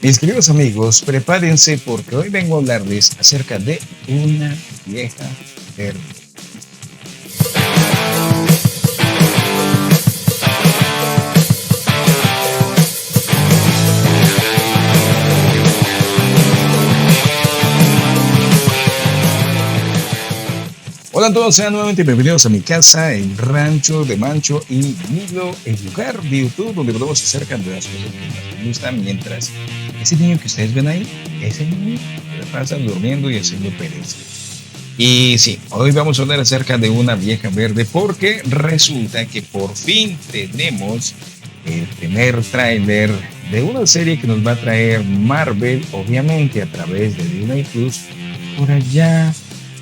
Mis queridos amigos, prepárense porque hoy vengo a hablarles acerca de una vieja verde. Hola a todos, sean nuevamente bienvenidos a mi casa, el rancho de Mancho y Milo, el lugar de YouTube donde hablamos acerca de las cosas que nos gustan mientras ese niño que ustedes ven ahí, ese niño se la pasa durmiendo y haciendo pereza. Y sí, hoy vamos a hablar acerca de una vieja verde porque resulta que por fin tenemos el primer tráiler de una serie que nos va a traer Marvel, obviamente a través de Disney Plus, por allá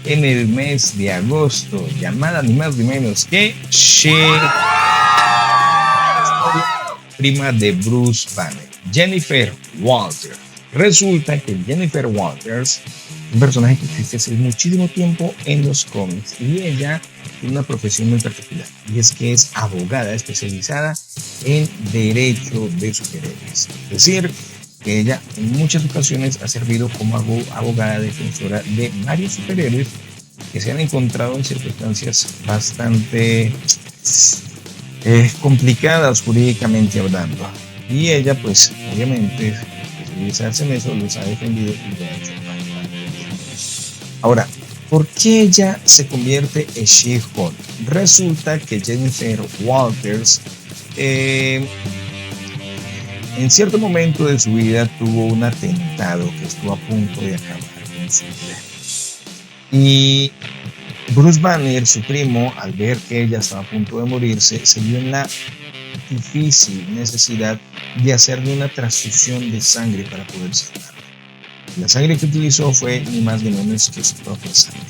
en el mes de agosto, llamada ni más ni menos que She-Hulk, prima de Bruce Banner, Jennifer Walters. Resulta que Jennifer Walters es un personaje que existe hace muchísimo tiempo en los cómics y ella tiene una profesión muy particular y es que es abogada especializada en derecho de superhéroes. Es decir, que ella en muchas ocasiones ha servido como abogada defensora de varios superhéroes que se han encontrado en circunstancias bastante complicadas jurídicamente hablando. Y ella, pues, obviamente, especializarse en eso, los ha defendido y lo ha hecho bastante bien. Ahora, ¿por qué ella se convierte en She-Hulk? Resulta que Jennifer Walters en cierto momento de su vida tuvo un atentado que estuvo a punto de acabar con su vida. Y Bruce Banner, su primo, al ver que ella estaba a punto de morirse, se vio en la difícil necesidad de hacerle una transfusión de sangre para poder salvarla. La sangre que utilizó fue ni más ni menos que su propia sangre.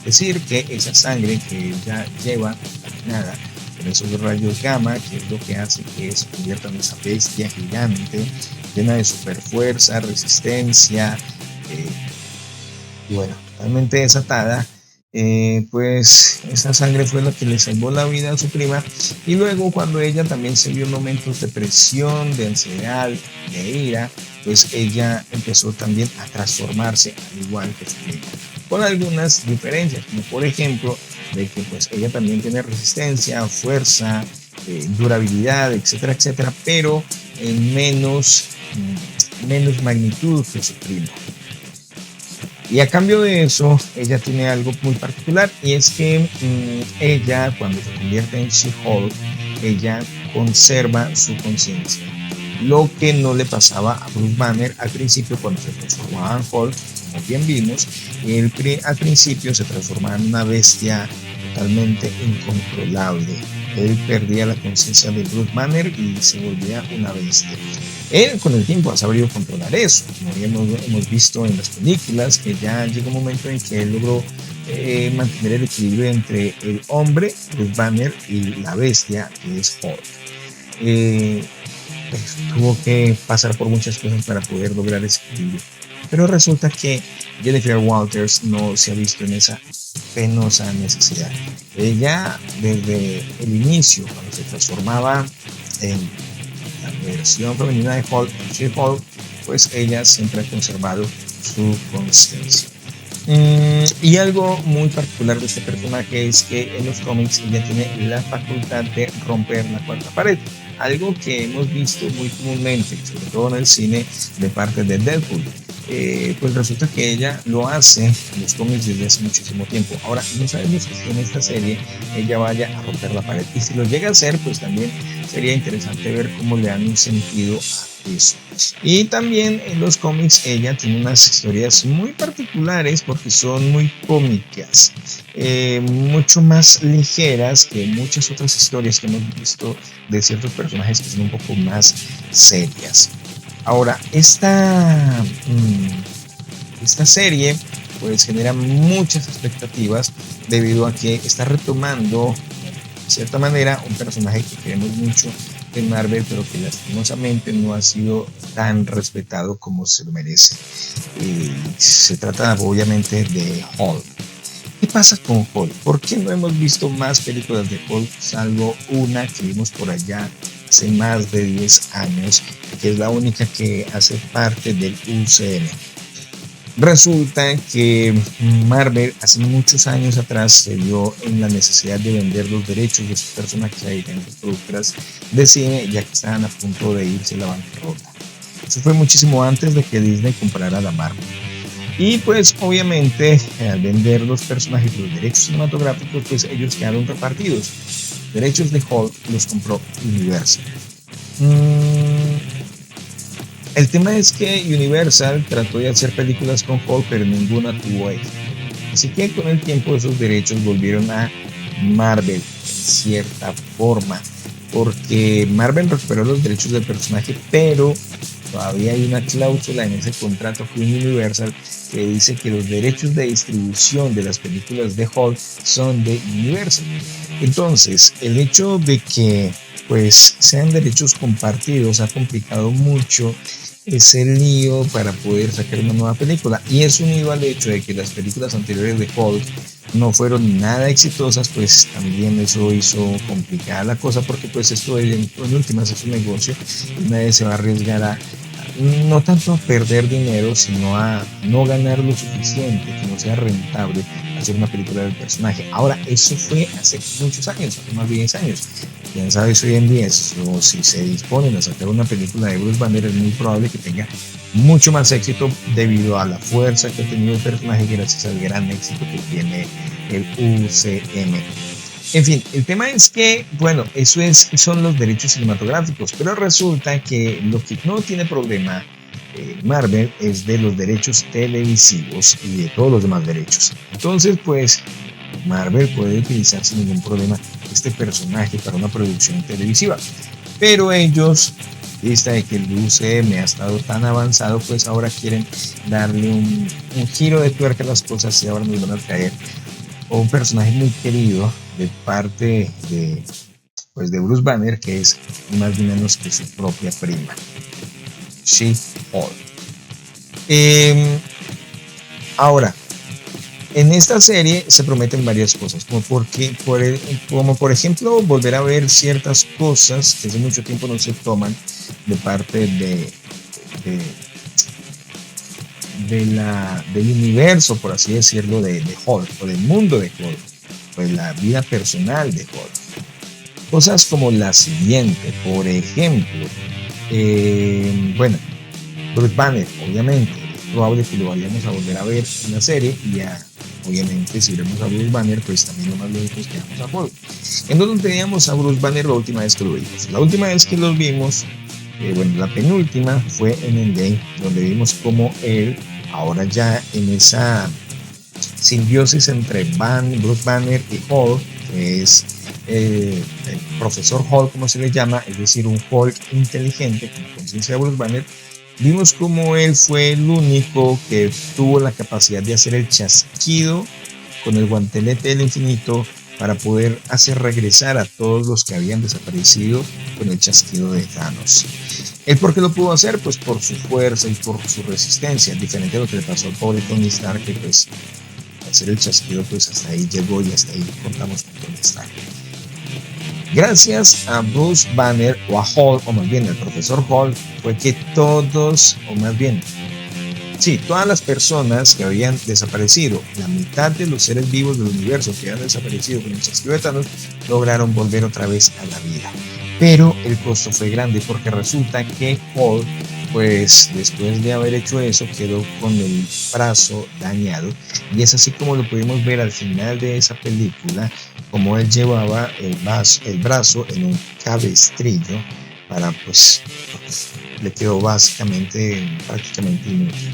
Es decir, que esa sangre que ella lleva contaminada con esos rayos gamma, que es lo que hace que se convierta en esa bestia gigante, llena de super fuerza, resistencia, y bueno, totalmente desatada, pues esa sangre fue la que le salvó la vida a su prima. Y luego cuando ella también se vio en momentos de presión, de ansiedad, de ira, pues ella empezó también a transformarse al igual que su prima, con algunas diferencias, como por ejemplo de que pues ella también tiene resistencia, fuerza, durabilidad, etcétera, etcétera, pero en menos magnitud que su primo. Y a cambio de eso, ella tiene algo muy particular y es que ella, cuando se convierte en She-Hulk, ella conserva su conciencia. Lo que no le pasaba a Bruce Banner al principio cuando se transformaba en Hulk, como bien vimos, él al principio se transformaba en una bestia totalmente incontrolable. Él perdía la conciencia de Bruce Banner y se volvía una bestia. Él con el tiempo ha sabido controlar eso, como hemos visto en las películas, que ya llegó un momento en que él logró mantener el equilibrio entre el hombre, Bruce Banner, y la bestia, que es Hulk. Pues, tuvo que pasar por muchas cosas para poder lograr ese equilibrio. Pero resulta que Jennifer Walters no se ha visto en esa penosa necesidad. Ella, desde el inicio, cuando se transformaba en la versión femenina de Hulk, She-Hulk, pues ella siempre ha conservado su conciencia. Y algo muy particular de este personaje es que en los cómics ella tiene la facultad de romper la cuarta pared, algo que hemos visto muy comúnmente, sobre todo en el cine, de parte de Deadpool. Pues resulta que ella lo hace en los cómics desde hace muchísimo tiempo. Ahora, no sabemos si en esta serie ella vaya a romper la pared. Y si lo llega a hacer, pues también sería interesante ver cómo le dan un sentido a eso. Y también en los cómics ella tiene unas historias muy particulares porque son muy cómicas, mucho más ligeras que muchas otras historias que hemos visto de ciertos personajes que son un poco más serias. Ahora, esta serie pues genera muchas expectativas debido a que está retomando de cierta manera un personaje que queremos mucho en Marvel, pero que lastimosamente no ha sido tan respetado como se lo merece. Se trata obviamente de Hulk. ¿Qué pasa con Hulk? ¿Por qué no hemos visto más películas de Hulk salvo una que vimos por allá hace más de 10 años, que es la única que hace parte del UCM. Resulta que Marvel hace muchos años atrás se vio en la necesidad de vender los derechos de sus personajes a diferentes productoras de cine, ya que estaban a punto de irse a la bancarrota. Eso fue muchísimo antes de que Disney comprara la Marvel. Y pues obviamente al vender los personajes y los derechos cinematográficos, pues ellos quedaron repartidos. Derechos de Hulk los compró Universal. El tema es que Universal trató de hacer películas con Hulk, pero ninguna tuvo éxito. Así que con el tiempo esos derechos volvieron a Marvel, en cierta forma, porque Marvel recuperó los derechos del personaje, pero todavía hay una cláusula en ese contrato con Universal que dice que los derechos de distribución de las películas de Hulk son de Universal. Entonces, el hecho de que pues sean derechos compartidos ha complicado mucho ese lío para poder sacar una nueva película, y es unido al hecho de que las películas anteriores de Hulk no fueron nada exitosas, pues también eso hizo complicada la cosa, porque pues esto en últimas es un negocio y nadie se va a arriesgar a no tanto a perder dinero, sino a no ganar lo suficiente, que no sea rentable hacer una película del personaje. Ahora, eso fue hace muchos años, hace más de 10 años. Quién sabe si hoy en día, si se disponen a sacar una película de Bruce Banner, es muy probable que tenga mucho más éxito debido a la fuerza que ha tenido el personaje gracias al gran éxito que tiene el UCM. En fin, el tema es que, bueno, son los derechos cinematográficos, pero resulta que lo que no tiene problema Marvel es de los derechos televisivos y de todos los demás derechos. Entonces, pues, Marvel puede utilizar sin ningún problema este personaje para una producción televisiva, pero ellos, vista de que el UCM ha estado tan avanzado, pues ahora quieren darle un giro de tuerca a las cosas y ahora nos van a traer un personaje muy querido de parte de Bruce Banner, que es ni más ni menos que su propia prima, She-Hulk. Ahora, en esta serie se prometen varias cosas, como por ejemplo volver a ver ciertas cosas que hace mucho tiempo no se toman de parte del universo, por así decirlo, de Hulk, o del mundo de Hulk, pues la vida personal de Hulk. Cosas como la siguiente, por ejemplo, bueno, Bruce Banner, obviamente, es probable que lo vayamos a volver a ver en la serie, y obviamente si vemos a Bruce Banner, pues también lo más lógico es que veamos a Hulk. ¿En dónde teníamos a Bruce Banner la última vez que lo vimos? La última vez que los vimos, bueno, la penúltima fue en Endgame, donde vimos como él, ahora ya en esa simbiosis entre Bruce Banner y Hulk, que es el profesor Hulk, como se le llama, es decir, un Hulk inteligente con la conciencia de Bruce Banner, vimos como él fue el único que tuvo la capacidad de hacer el chasquido con el guantelete del infinito para poder hacer regresar a todos los que habían desaparecido con el chasquido de Thanos. ¿El por qué lo pudo hacer? Pues por su fuerza y por su resistencia, diferente a lo que le pasó al pobre Tony Stark, que pues hacer el chasquido pues hasta ahí llegó y hasta ahí contamos con Tony Stark. Gracias a Bruce Banner, o a Hulk, o más bien al profesor Hulk, fue que todas las personas que habían desaparecido, la mitad de los seres vivos del universo que habían desaparecido con el chasquido de Thanos, lograron volver otra vez a la vida. Pero el costo fue grande, porque resulta que Hulk, pues después de haber hecho eso, quedó con el brazo dañado, y es así como lo pudimos ver al final de esa película, como él llevaba el brazo en un cabestrillo para, pues, le quedó prácticamente inútil.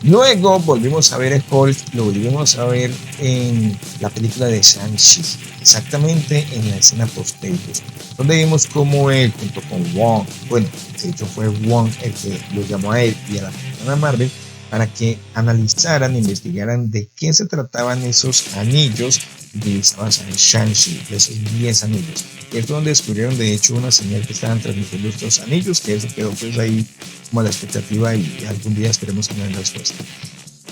Luego volvimos a ver a Hulk, lo volvimos a ver en la película de Shang-Chi, exactamente en la escena post-créditos, donde vimos como él, junto con Wong, bueno, de hecho fue Wong el que lo llamó a él y a la Capitana Marvel para que analizaran, investigaran de qué se trataban esos anillos utilizados en Shang-Chi, esos 10 anillos. Y es donde descubrieron de hecho una señal que estaban transmitiendo estos anillos, que eso quedó pues ahí como a la expectativa, y algún día esperemos que me den respuesta.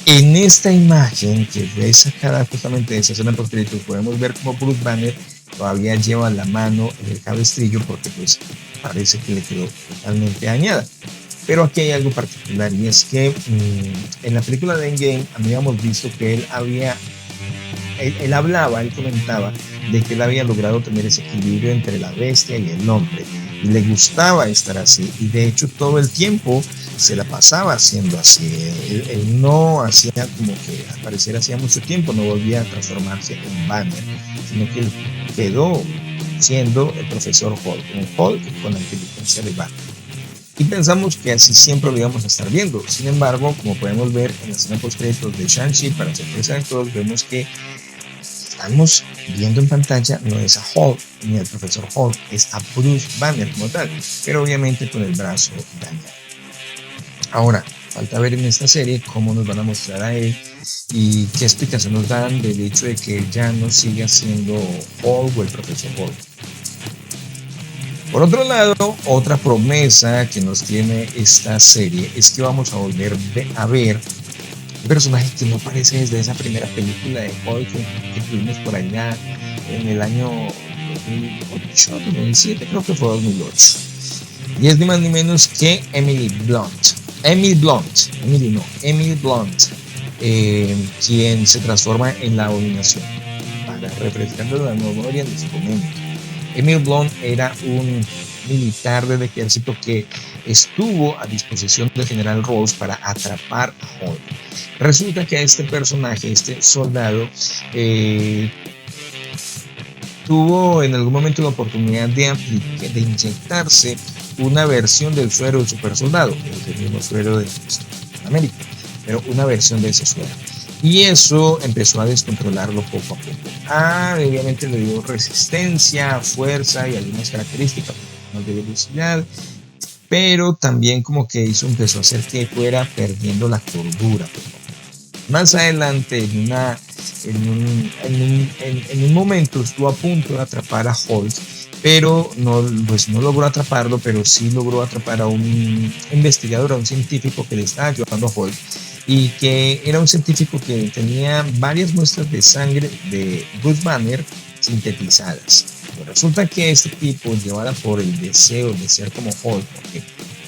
En esta imagen que fue sacada justamente de esa escena post créditos, podemos ver como Bruce Banner todavía lleva la mano en el cabestrillo porque pues parece que le quedó totalmente dañada. Pero aquí hay algo particular y es que en la película de Endgame habíamos visto que él hablaba, él comentaba de que él había logrado tener ese equilibrio entre la bestia y el hombre y le gustaba estar así y de hecho todo el tiempo se la pasaba haciendo así. Él no hacía como que al parecer hacía mucho tiempo no volvía a transformarse en Banner, sino que él quedó siendo el profesor Hulk, un Hulk con la inteligencia de Banner. Y pensamos que así siempre lo íbamos a estar viendo. Sin embargo, como podemos ver en la escena post-créditos de Shang-Chi, para sorpresa de todos, vemos que estamos viendo en pantalla no es a Hulk ni al profesor Hulk, es a Bruce Banner como tal, pero obviamente con el brazo dañado. Ahora, falta ver en esta serie cómo nos van a mostrar a él y qué explicación nos dan del hecho de que él ya no siga siendo Hulk o el profesor Hulk. Por otro lado, otra promesa que nos tiene esta serie es que vamos a volver a ver un personaje que no aparece desde esa primera película de Hulk que tuvimos por allá en el año 2008, 2007, creo que fue 2008. Y es ni más ni menos que Emily Blunt. Emily Blunt, quien se transforma en la Abominación. Para refrescando la memoria de su momento. Emil Blunt era un militar del ejército que estuvo a disposición del general Ross para atrapar a Hulk. Resulta que este personaje, este soldado, tuvo en algún momento la oportunidad de inyectarse una versión del suero del super soldado, que es el mismo suero de América, pero una versión de ese suero. Y eso empezó a descontrolarlo poco a poco. Obviamente le dio resistencia, fuerza y algunas características de velocidad, pero también como que eso empezó a hacer que fuera perdiendo la cordura. Más adelante, en un momento estuvo a punto de atrapar a Hulk, pero no logró atraparlo, pero sí logró atrapar a un investigador, a un científico que le estaba ayudando a Hulk, y que era un científico que tenía varias muestras de sangre de Bruce Banner sintetizadas. Pues resulta que este tipo, llevada por el deseo de ser como Hulk, porque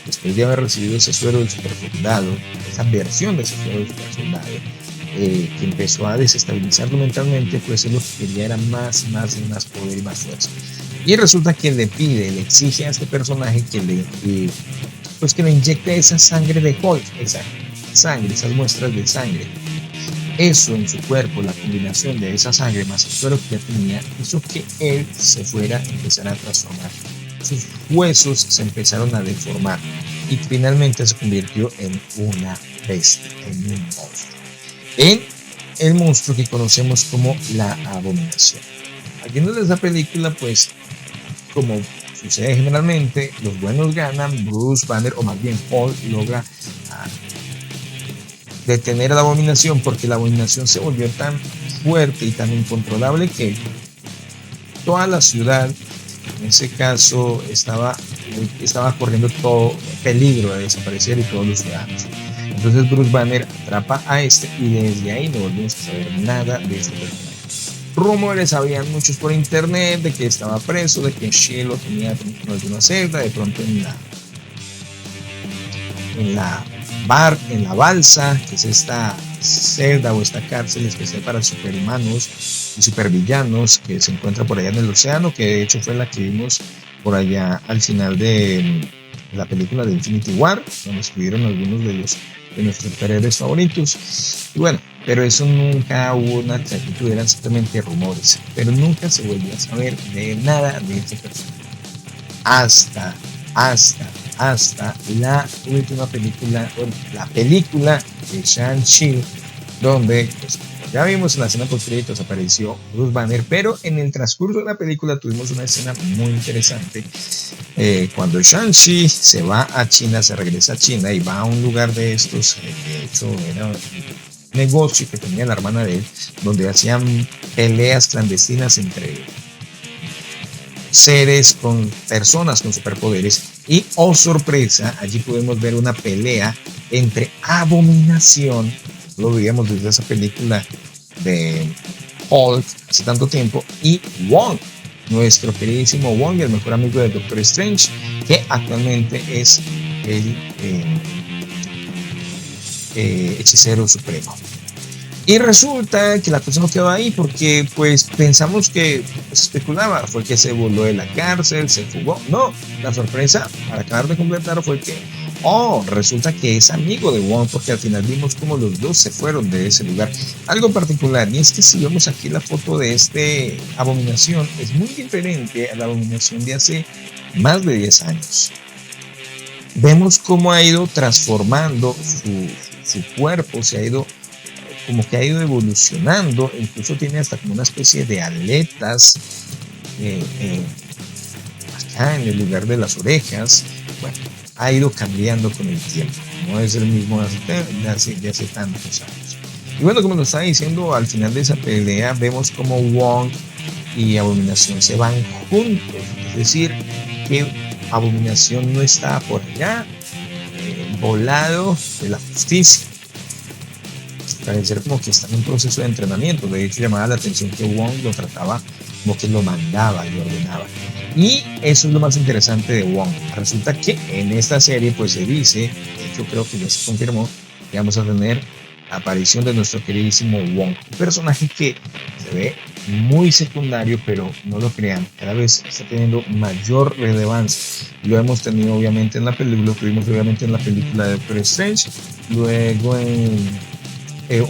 después de haber recibido ese suero del supersoldado, esa versión de ese suero del supersoldado, que empezó a desestabilizarlo mentalmente, pues él lo que quería era más poder y más fuerza. Y resulta que le exige a este personaje que le inyecte esa sangre de Hulk, esa sangre, esas muestras de sangre. Eso en su cuerpo, la combinación de esa sangre más el suero que ya tenía, hizo que él se fuera a empezar a transformar. Sus huesos se empezaron a deformar y finalmente se convirtió en una bestia, en un monstruo. En el monstruo que conocemos como la Abominación. Al final de esa película, pues, como sucede generalmente, los buenos ganan, Bruce Banner, o más bien Hulk, logra detener a la Abominación porque la Abominación se volvió tan fuerte y tan incontrolable que toda la ciudad, en ese caso, estaba corriendo todo peligro de desaparecer y todos los ciudadanos. Entonces Bruce Banner atrapa a este y desde ahí no volvimos a saber nada de este personaje. Rumores habían muchos por internet de que estaba preso, de que S.H.I.E.L.D. lo tenía en alguna celda, de pronto en la balsa, que es esta celda o esta cárcel especial para superhumanos y supervillanos que se encuentra por allá en el océano, que de hecho fue la que vimos por allá al final de la película de Infinity War, donde estuvieron algunos de nuestros superhéroes favoritos. Y bueno, pero eso nunca hubo una exactitud, eran simplemente rumores, pero nunca se volvió a saber de nada de este personaje hasta la última película, la película de Shang-Chi, donde pues, ya vimos en la escena post créditos apareció Bruce Banner, pero en el transcurso de la película tuvimos una escena muy interesante. Cuando Shang-Chi se va a China, se regresa a China y va a un lugar de estos, de hecho era un negocio que tenía la hermana de él, donde hacían peleas clandestinas entre seres con personas con superpoderes y oh sorpresa, allí podemos ver una pelea entre Abominación, lo veíamos desde esa película de Hulk hace tanto tiempo, y Wong. nuestro queridísimo Wong, el mejor amigo de Doctor Strange, que actualmente es el hechicero supremo. Y resulta que la cosa no quedó ahí porque pues pensamos que se especulaba, fue que se voló de la cárcel, se fugó. No, la sorpresa para acabar de completar fue que resulta que es amigo de Wong, porque al final vimos como los dos se fueron de ese lugar. Algo particular, y es que si vemos aquí la foto de este Abominación, es muy diferente a la Abominación de hace más de 10 años. Vemos cómo ha ido transformando su cuerpo, se ha ido como que ha ido evolucionando, incluso tiene hasta como una especie de aletas acá en el lugar de las orejas. Bueno, ha ido cambiando con el tiempo, no es el mismo de hace tantos años. Y bueno, como nos estaba diciendo, al final de esa pelea vemos como Wong y Abominación se van juntos, es decir, que Abominación no está por allá, volado de la justicia. Parecer como que está en un proceso de entrenamiento. De hecho, llamaba la atención que Wong lo trataba como que lo mandaba y lo ordenaba. Y eso es lo más interesante de Wong. Resulta que en esta serie pues se dice, de hecho creo que ya se confirmó, que vamos a tener la aparición de nuestro queridísimo Wong, un personaje que se ve muy secundario, pero no lo crean, cada vez está teniendo mayor relevancia. Lo hemos tenido obviamente en la película, lo tuvimos obviamente en la película de Doctor Strange, luego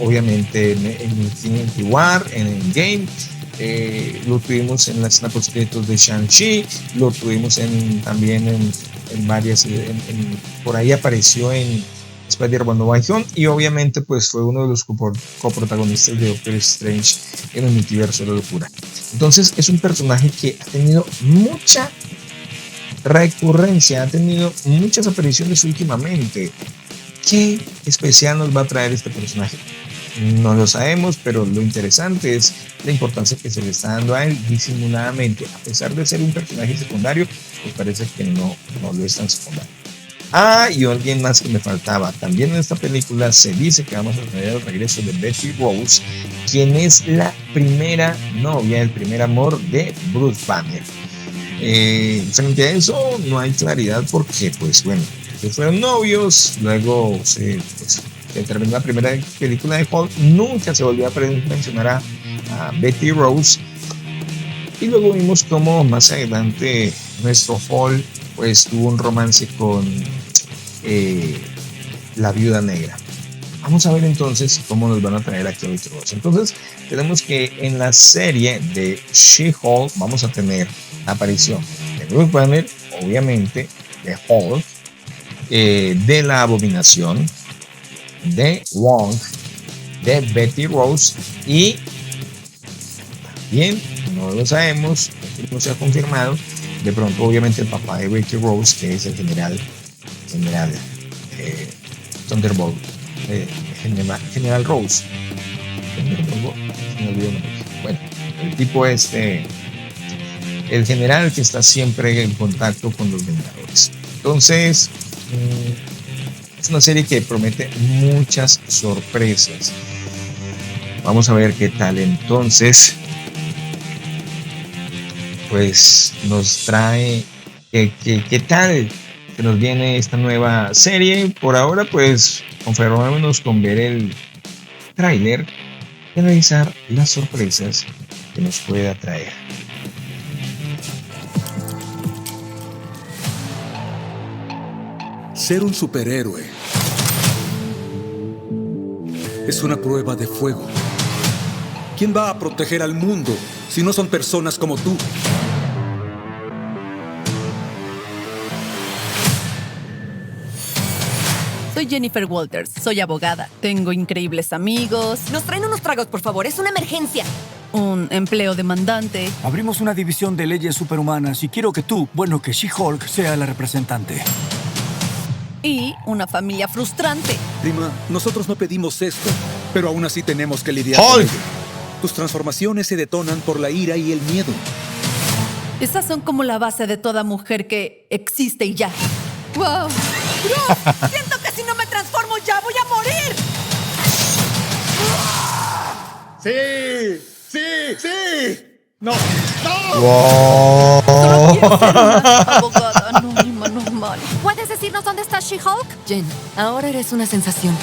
obviamente en Infinity War, en Endgame, lo tuvimos en la escena post créditos de Shang-Chi, lo tuvimos también en varias, por ahí apareció en Spider-Man No Way Home, y obviamente pues fue uno de los coprotagonistas de Doctor Strange en el multiverso de la locura. Entonces es un personaje que ha tenido mucha recurrencia, ha tenido muchas apariciones últimamente. ¿Qué especial nos va a traer este personaje? No lo sabemos, pero lo interesante es la importancia que se le está dando a él disimuladamente. A pesar de ser un personaje secundario, pues parece que no lo es tan secundario. Y alguien más que me faltaba. También en esta película se dice que vamos a tener el regreso de Betty Rose, quien es la primera novia, el primer amor de Bruce Banner. Frente a eso no hay claridad porque, pues bueno, que fueron novios, luego se terminó la primera película de Hulk, nunca se volvió a mencionar a Betty Rose, y luego vimos como más adelante nuestro Hulk pues tuvo un romance con la Viuda Negra. Vamos a ver entonces cómo nos van a traer aquí a Betty Rose. Entonces tenemos que en la serie de She-Hulk vamos a tener la aparición de Bruce Banner, obviamente, de Hulk, de la Abominación, de Wong, de Betty Rose, y también no lo sabemos, no se ha confirmado, de pronto obviamente el papá de Betty Rose, que es el general Thunderbolt, General Rose. Bueno, el tipo el general que está siempre en contacto con los Vengadores. Entonces es una serie que promete muchas sorpresas. Vamos a ver qué tal entonces pues nos trae, qué tal que nos viene esta nueva serie. Por ahora pues conformémonos con ver el tráiler y analizar las sorpresas que nos pueda traer. Ser un superhéroe es una prueba de fuego. ¿Quién va a proteger al mundo si no son personas como tú? Soy Jennifer Walters, soy abogada. Tengo increíbles amigos. Nos traen unos tragos, por favor, es una emergencia. Un empleo demandante. Abrimos una división de leyes superhumanas y quiero que tú, que She-Hulk sea la representante. Y una familia frustrante. Prima, nosotros no pedimos esto, pero aún así tenemos que lidiar con ello. Tus transformaciones se detonan por la ira y el miedo. Esas son como la base de toda mujer que existe y ya. ¡Wow! ¡Bro! Siento que si no me transformo ya voy a morir. ¡Sí! ¡Sí! ¡Sí! ¡No! Wow. Solo quiero ser una abogada anónima normal. ¿Puedes decirnos dónde está She-Hulk? Jen, ahora eres una sensación.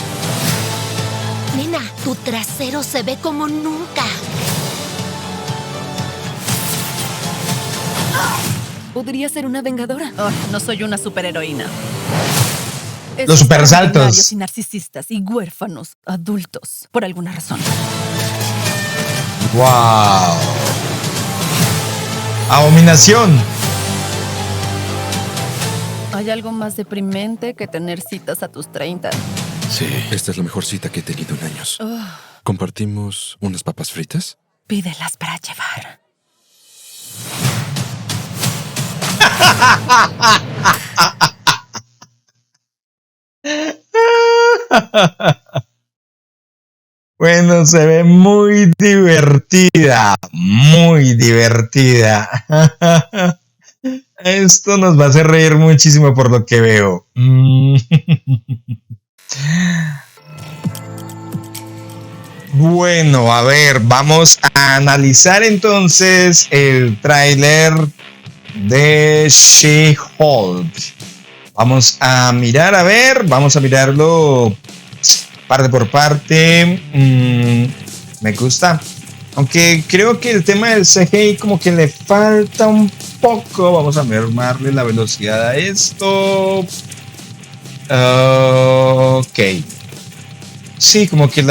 Nena, tu trasero se ve como nunca. Podría ser una vengadora. Oh, no soy una superheroína. Eso Los es para supersaltos. millonarios y narcisistas y huérfanos adultos, por alguna razón. Wow. Abominación. ¿Hay algo más deprimente que tener citas a tus 30? Sí, esta es la mejor cita que he tenido en años. ¿Compartimos unas papas fritas? Pídelas para llevar. Bueno, se ve muy divertida, muy divertida. Esto nos va a hacer reír muchísimo por lo que veo. Bueno, a ver, vamos a analizar entonces el tráiler de She-Hulk. Vamos a mirar, a ver, vamos a mirarlo parte por parte. Me gusta. Aunque creo que el tema del CGI como que le falta un poco. Vamos a mermarle la velocidad a esto. Ok. Sí, como que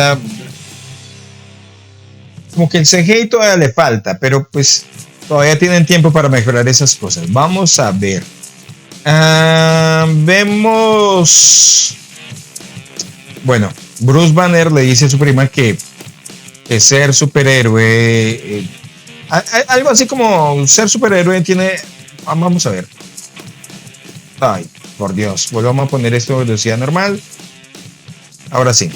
el CGI todavía le falta, pero pues todavía tienen tiempo para mejorar esas cosas. Vamos a ver. Vemos. Bueno, Bruce Banner le dice a su prima que ser superhéroe, algo así como ser superhéroe tiene. Vamos a ver. Ay, por Dios, volvamos a poner esto a velocidad normal. Ahora sí.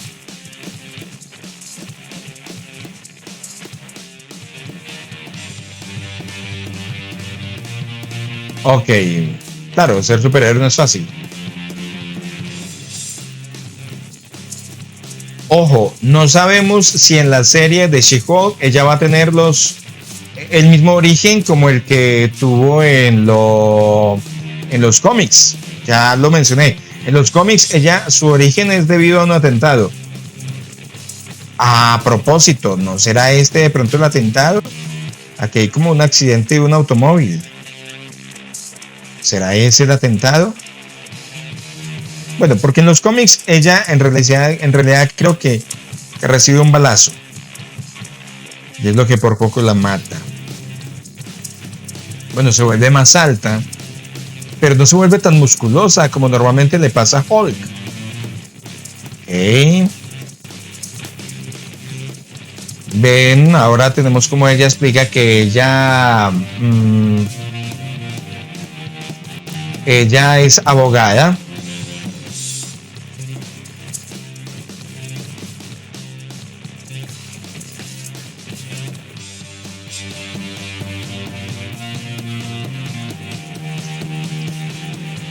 Ok, claro, ser superhéroe no es fácil. Ojo, no sabemos si en la serie de She-Hulk ella va a tener el mismo origen como el que tuvo en los cómics. Ya lo mencioné. En los cómics su origen es debido a un atentado. A propósito, ¿no será de pronto el atentado? Aquí hay como un accidente de un automóvil. ¿Será ese el atentado? Bueno, porque en los cómics ella en realidad creo que recibe un balazo. Y es lo que por poco la mata. Bueno, se vuelve más alta, pero no se vuelve tan musculosa como normalmente le pasa a Hulk. Ok. Ven, ahora tenemos como ella explica que ella es abogada.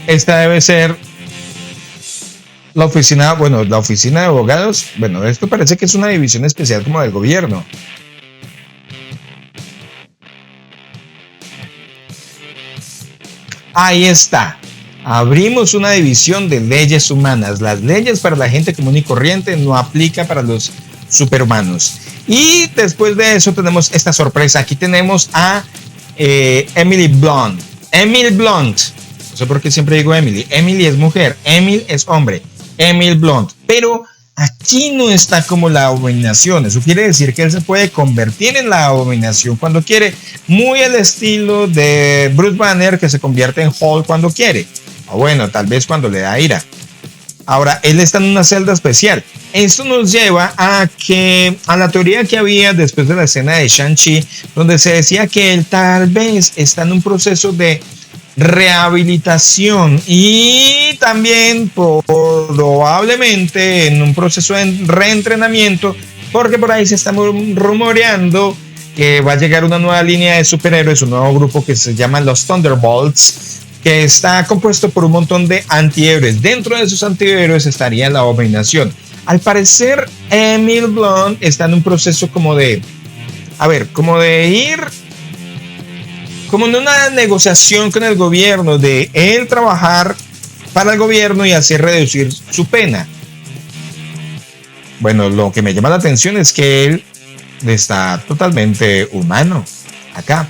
Esta debe ser la oficina de abogados. Bueno, esto parece que es una división especial como del gobierno. Ahí está. Abrimos una división de leyes humanas. Las leyes para la gente común y corriente no aplican para los superhumanos. Y después de eso tenemos esta sorpresa. Aquí tenemos a Emily Blunt. Emily Blunt. No sé por qué siempre digo Emily. Emily es mujer. Emily es hombre. Emily Blunt. Pero aquí no está como la abominación. Eso quiere decir que él se puede convertir en la abominación cuando quiere. Muy al estilo de Bruce Banner, que se convierte en Hulk cuando quiere. O bueno, tal vez cuando le da ira. Ahora, él está en una celda especial. Esto nos lleva a la teoría que había después de la escena de Shang-Chi, donde se decía que él tal vez está en un proceso de rehabilitación y también probablemente en un proceso de reentrenamiento, porque por ahí se está rumoreando que va a llegar una nueva línea de superhéroes, un nuevo grupo que se llama los Thunderbolts, que está compuesto por un montón de antihéroes. Dentro de esos antihéroes estaría la abominación. Al parecer, Emily Blunt está en un proceso como de ir como en una negociación con el gobierno de él trabajar para el gobierno y así reducir su pena. Bueno, lo que me llama la atención es que él está totalmente humano acá.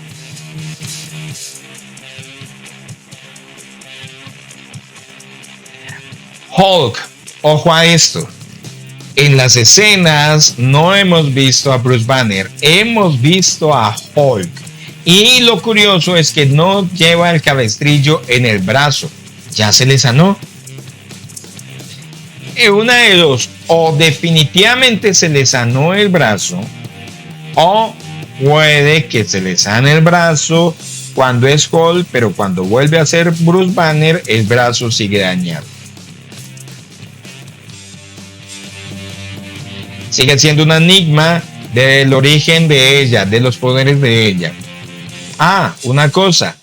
Hulk, ojo a esto. En las escenas no hemos visto a Bruce Banner, hemos visto a Hulk. Y lo curioso es que no lleva el cabestrillo en el brazo. Ya se le sanó. Una de dos, o definitivamente se le sanó el brazo, o puede que se le sane el brazo cuando es Hulk, pero cuando vuelve a ser Bruce Banner, el brazo sigue dañado. Sigue siendo un enigma del origen de ella, de los poderes de ella. Ah, una cosa.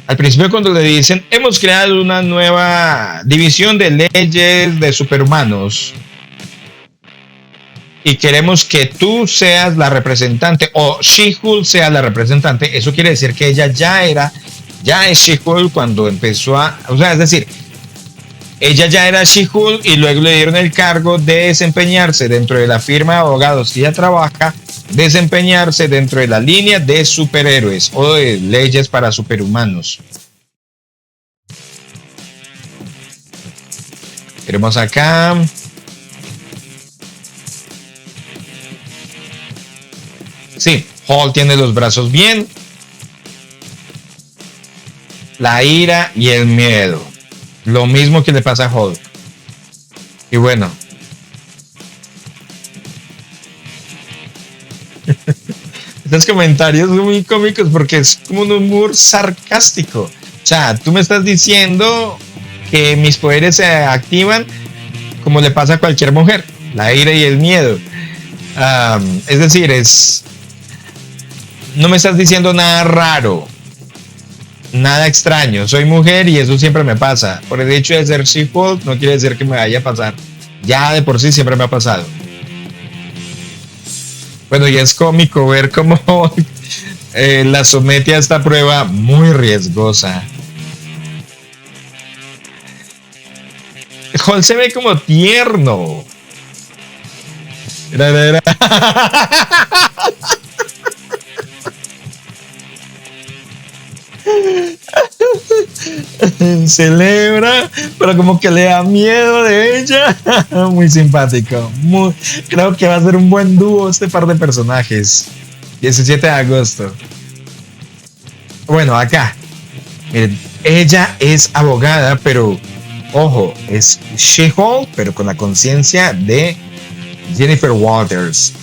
Al principio cuando le dicen, hemos creado una nueva división de leyes de superhumanos y queremos que tú seas la representante o She-Hulk sea la representante, eso quiere decir que ella ya es She-Hulk cuando empezó o sea, es decir, ella ya era She-Hulk y luego le dieron el cargo de desempeñarse dentro de la firma de abogados que ella trabaja, desempeñarse dentro de la línea de superhéroes o de leyes para superhumanos. Tenemos acá. Sí, Hulk tiene los brazos bien. La ira y el miedo. Lo mismo que le pasa a Hulk. Y bueno. Estos comentarios son muy cómicos porque es como un humor sarcástico. O sea, tú me estás diciendo que mis poderes se activan como le pasa a cualquier mujer. La ira y el miedo. Es decir, no me estás diciendo nada raro. Nada extraño, soy mujer y eso siempre me pasa. Por el hecho de ser She-Hulk no quiere decir que me vaya a pasar. Ya de por sí siempre me ha pasado. Bueno, y es cómico ver cómo la somete a esta prueba muy riesgosa. Hulk se ve como tierno. Era. Celebra, pero como que le da miedo de ella. Muy simpático. Creo que va a ser un buen dúo este par de personajes. 17 de agosto. Bueno, acá. Miren, ella es abogada, pero ojo, es She-Hulk, pero con la conciencia de Jennifer Walters.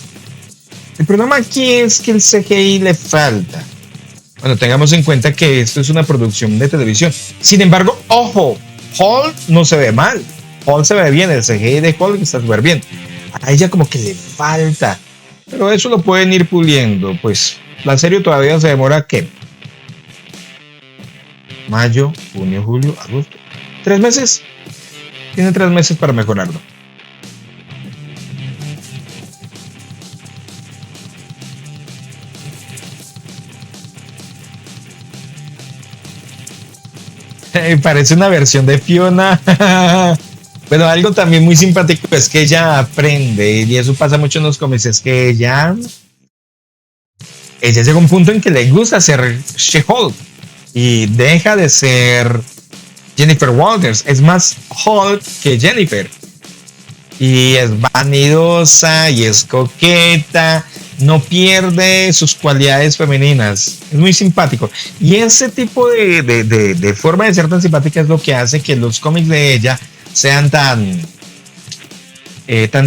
El problema aquí es que el CGI le falta. Bueno, tengamos en cuenta que esto es una producción de televisión. Sin embargo, ojo, Hulk no se ve mal. Hulk se ve bien, el CGI de Hulk está súper bien. A ella como que le falta. Pero eso lo pueden ir puliendo. Pues la serie todavía se demora, ¿qué? Mayo, junio, julio, agosto. 3 meses. Tiene 3 meses para mejorarlo. Parece una versión de Fiona. Bueno, algo también muy simpático es que ella aprende, y eso pasa mucho en los cómics, es que ella llega a un punto en que le gusta ser She-Hulk y deja de ser Jennifer Walters. Es más Hulk que Jennifer. Y es vanidosa y es coqueta. No pierde sus cualidades femeninas. Es muy simpático. Y ese tipo de forma de ser tan simpática es lo que hace que los cómics de ella sean tan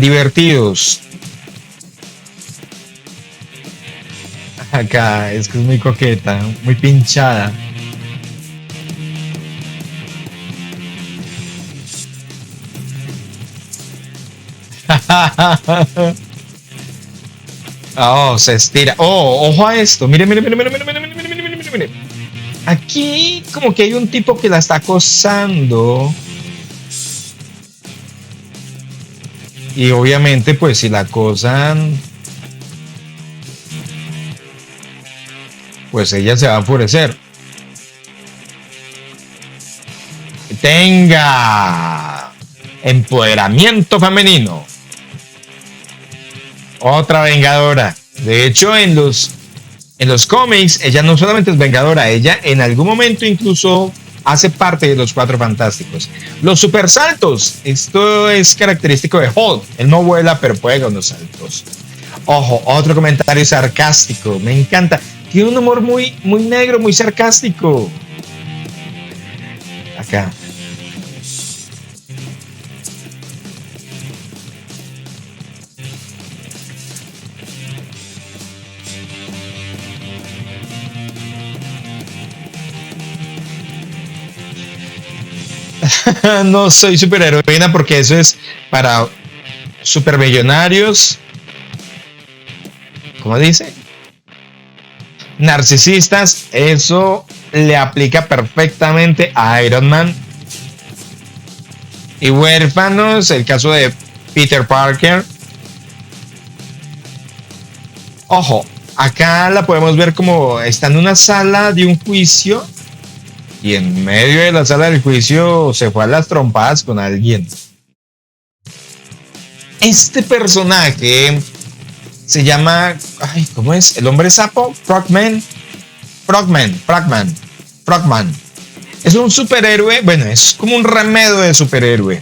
divertidos. Acá es que es muy coqueta, muy pinchada. Oh, se estira. Oh, ojo a esto. Mire. Aquí como que hay un tipo que la está acosando. Y obviamente, pues si la acosan, pues ella se va a enfurecer. tenga empoderamiento femenino. Otra vengadora. De hecho, en los cómics, ella no solamente es vengadora, ella en algún momento incluso hace parte de los Cuatro Fantásticos. Los supersaltos. Esto es característico de Hulk. Él no vuela, pero puede con los saltos. Ojo, otro comentario sarcástico. Me encanta. Tiene un humor muy, muy negro, muy sarcástico. Acá. No soy superheroína porque eso es para supermillonarios. ¿Cómo dice? Narcisistas. Eso le aplica perfectamente a Iron Man. Y huérfanos, el caso de Peter Parker. Ojo, acá la podemos ver como está en una sala de un juicio. Y en medio de la sala del juicio se fue a las trompadas con alguien. Este personaje se llama... Ay, ¿cómo es? ¿El hombre sapo? Frogman. Es un superhéroe. Bueno, es como un remedio de superhéroe.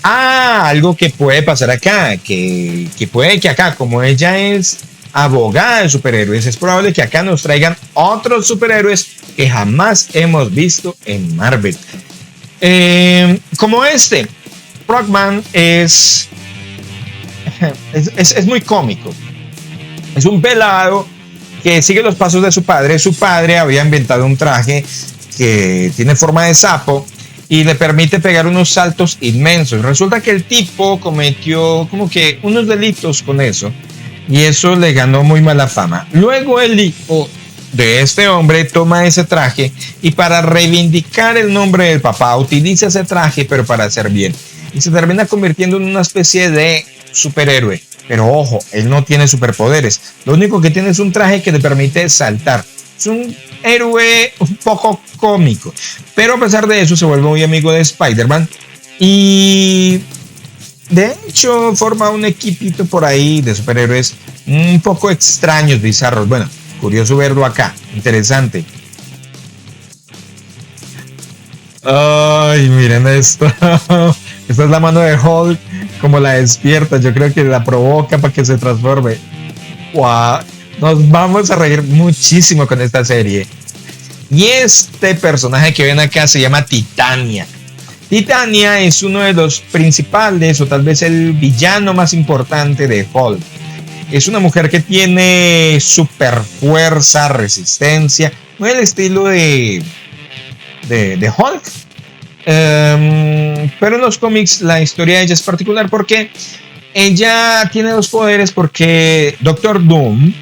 Algo que puede pasar acá. Que puede que acá, como ella es abogada de superhéroes, es probable que acá nos traigan otros superhéroes que jamás hemos visto en Marvel. Como este, Frogman es muy cómico. Es un pelado que sigue los pasos de su padre. Su padre había inventado un traje que tiene forma de sapo y le permite pegar unos saltos inmensos. Resulta que el tipo cometió como que unos delitos con eso y eso le ganó muy mala fama. Luego el hijo de este hombre toma ese traje y para reivindicar el nombre del papá utiliza ese traje, pero para hacer bien, y se termina convirtiendo en una especie de superhéroe. Pero ojo, él no tiene superpoderes, lo único que tiene es un traje que le permite saltar. Es un héroe un poco cómico, pero a pesar de eso se vuelve muy amigo de Spider-Man y de hecho forma un equipito por ahí de superhéroes un poco extraños, bizarros. Bueno, curioso verlo acá, interesante. Ay, miren esto. Esta es la mano de Hulk, como la despierta. Yo creo que la provoca para que se transforme. Wow. Nos vamos a reír muchísimo con esta serie. Y este personaje que ven acá se llama Titania. Titania es uno de los principales, o tal vez el villano más importante de Hulk. Es una mujer que tiene super fuerza, resistencia, muy el estilo de Hulk. Pero en los cómics la historia de ella es particular porque ella tiene dos poderes, porque Doctor Doom,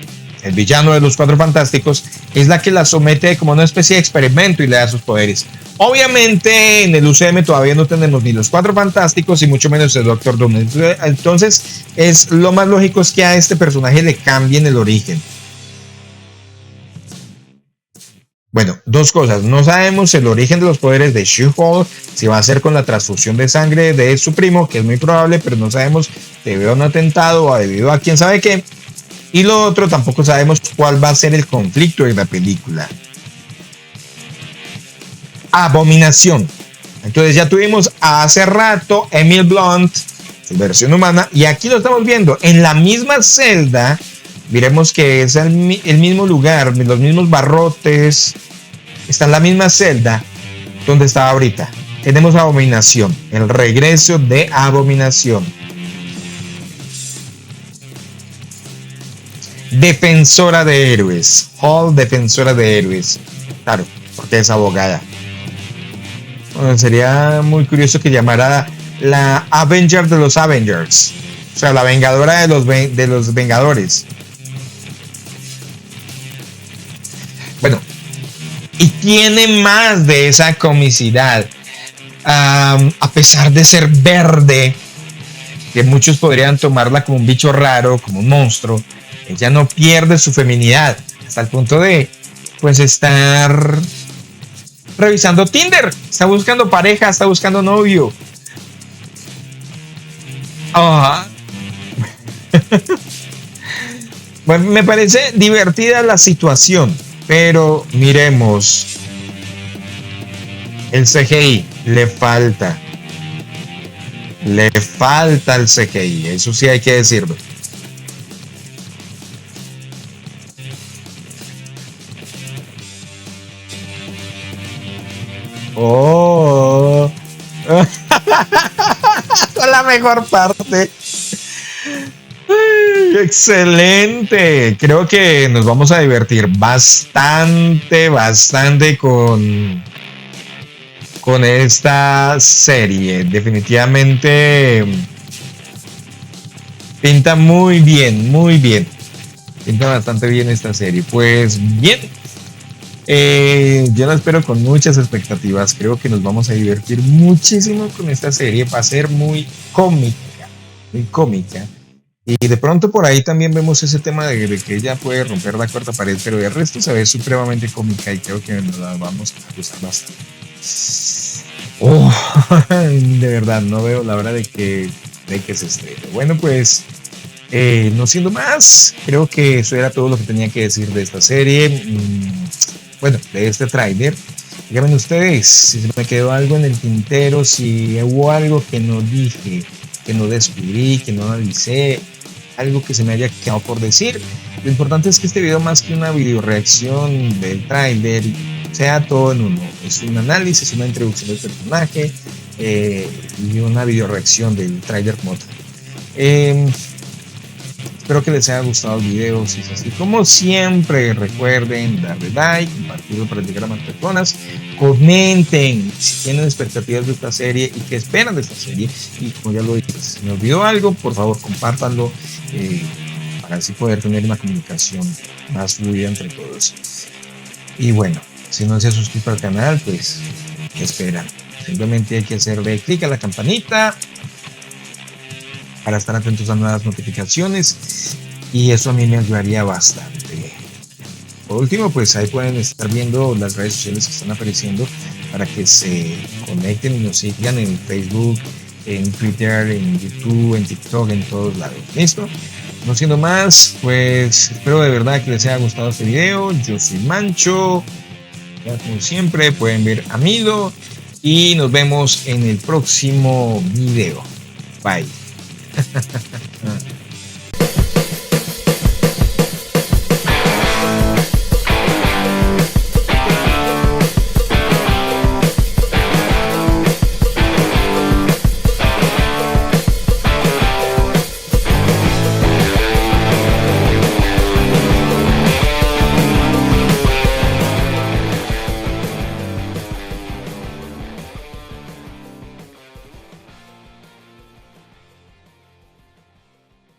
el villano de los Cuatro Fantásticos, es la que la somete como una especie de experimento y le da sus poderes. Obviamente en el UCM todavía no tenemos ni los Cuatro Fantásticos y mucho menos el Doctor Doom. Entonces es lo más lógico es que a este personaje le cambien el origen. Bueno, dos cosas. No sabemos el origen de los poderes de She-Hulk, si va a ser con la transfusión de sangre de su primo, que es muy probable, pero no sabemos debido a un atentado o debido a quién sabe qué. Y lo otro, tampoco sabemos cuál va a ser el conflicto de la película. Abominación. Entonces ya tuvimos hace rato Emil Blunt, su versión humana, y aquí lo estamos viendo en la misma celda. Miremos que es el mismo lugar, los mismos barrotes. Está en la misma celda donde estaba ahorita. Tenemos Abominación, el regreso de Abominación. Defensora de héroes. Hulk, defensora de héroes. Claro, porque es abogada. Bueno, sería muy curioso que llamara la Avenger de los Avengers. O sea, la vengadora de los Vengadores. Bueno, y tiene más de esa comicidad. A pesar de ser verde, que muchos podrían tomarla como un bicho raro, como un monstruo, ella no pierde su feminidad hasta el punto de pues estar revisando Tinder, está buscando pareja, está buscando novio. Ajá. Bueno, me parece divertida la situación, pero miremos. El CGI le falta. Le falta el CGI, eso sí hay que decirlo. Oh. La mejor parte. Ay, excelente. Creo que nos vamos a divertir bastante con esta serie. Definitivamente pinta muy bien, muy bien. Pinta bastante bien esta serie. Pues bien, yo la espero con muchas expectativas. Creo que nos vamos a divertir muchísimo con esta serie. Va a ser muy cómica, muy cómica. Y de pronto por ahí también vemos ese tema de que ella puede romper la cuarta pared, pero el resto se ve supremamente cómica y creo que nos la vamos a gustar bastante. Oh, de verdad, no veo la hora de que se estrene. Bueno, pues, no siendo más, creo que eso era todo lo que tenía que decir de esta serie. Bueno, de este tráiler. Díganme ustedes si se me quedó algo en el tintero, si hubo algo que no dije, que no descubrí, que no avisé, algo que se me haya quedado por decir. Lo importante es que este video, más que una video reacción del tráiler, sea todo en uno. Es un análisis, una introducción del personaje y una video reacción del tráiler como tal. Espero que les haya gustado el video. Si es así, como siempre, recuerden darle like, compartirlo para llegar a más personas. Comenten si tienen expectativas de esta serie y qué esperan de esta serie. Y como ya lo dije, si me olvidó algo, por favor compártanlo para así poder tener una comunicación más fluida entre todos. Y bueno, si no se ha suscrito al canal, pues ¿qué esperan? Simplemente hay que hacerle clic a la campanita para estar atentos a nuevas notificaciones y eso a mí me ayudaría bastante. Por último, pues ahí pueden estar viendo las redes sociales que están apareciendo para que se conecten y nos sigan en Facebook, en Twitter, en YouTube, en TikTok, en todos lados. ¿Listo? No siendo más, pues espero de verdad que les haya gustado este video. Yo soy Mancho, ya como siempre pueden ver a Milo y nos vemos en el próximo video. Bye.